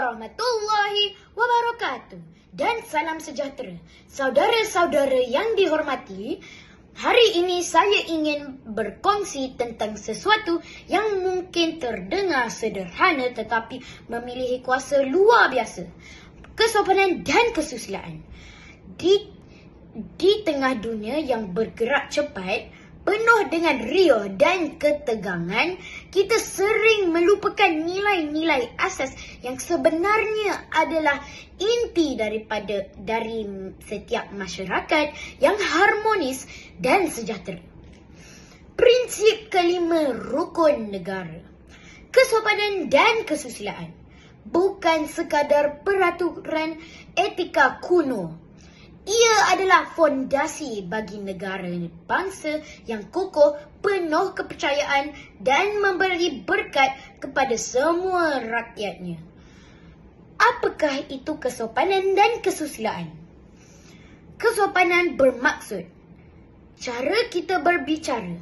warahmatullahi wabarakatuh. Dan salam sejahtera. Saudara-saudara yang dihormati, hari ini saya ingin berkongsi tentang sesuatu yang mungkin terdengar sederhana tetapi memiliki kuasa luar biasa. Kesopanan dan kesusilaan. Di tengah dunia yang bergerak cepat, penuh dengan riuh dan ketegangan, kita sering melupakan nilai-nilai asas yang sebenarnya adalah inti dari setiap masyarakat yang harmonis dan sejahtera. Prinsip kelima rukun negara. Kesopanan dan kesusilaan bukan sekadar peraturan etika kuno. Ia adalah fondasi bagi negara bangsa yang kokoh, penuh kepercayaan dan memberi berkat kepada semua rakyatnya. Apakah itu kesopanan dan kesusilaan? Kesopanan bermaksud cara kita berbicara,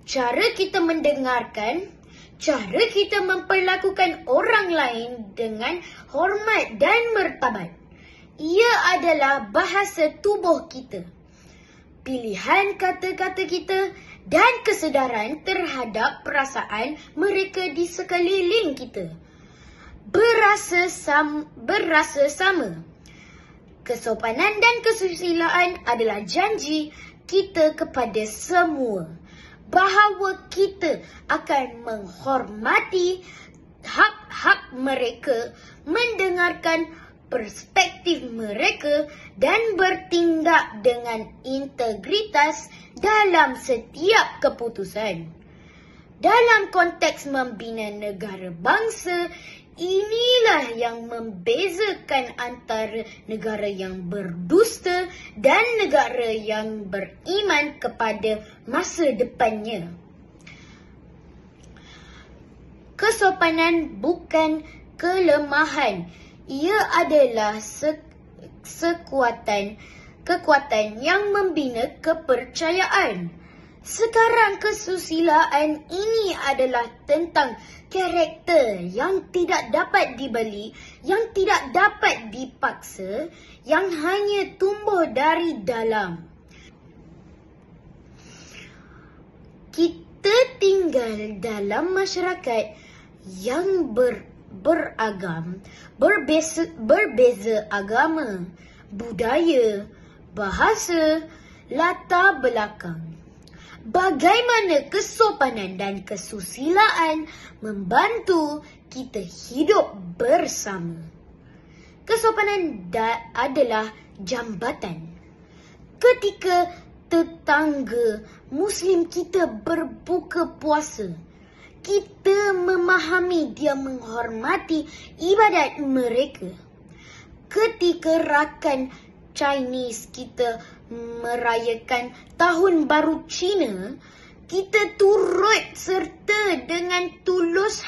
cara kita mendengarkan, cara kita memperlakukan orang lain dengan hormat dan martabat. Ia adalah bahasa tubuh kita, pilihan kata-kata kita dan kesedaran terhadap perasaan mereka di sekeliling kita. Berasa sama. Kesopanan dan kesusilaan adalah janji kita kepada semua bahawa kita akan menghormati hak-hak mereka, mendengarkan perspektif mereka dan bertindak dengan integritas dalam setiap keputusan. Dalam konteks membina negara bangsa, inilah yang membezakan antara negara yang berdusta dan negara yang beriman kepada masa depannya. Kesopanan bukan kelemahan. Ia adalah kekuatan yang membina kepercayaan. Sekarang kesusilaan ini adalah tentang karakter yang tidak dapat dibeli, yang tidak dapat dipaksa, yang hanya tumbuh dari dalam. Kita tinggal dalam masyarakat yang beragam, berbeza agama, budaya, bahasa, latar belakang. Bagaimana kesopanan dan kesusilaan membantu kita hidup bersama? Kesopanan adalah jambatan. Ketika tetangga Muslim kita berbuka puasa, kita memahami dia menghormati ibadat mereka. Ketika rakan Chinese kita merayakan Tahun Baru Cina, kita turut serta dengan tulus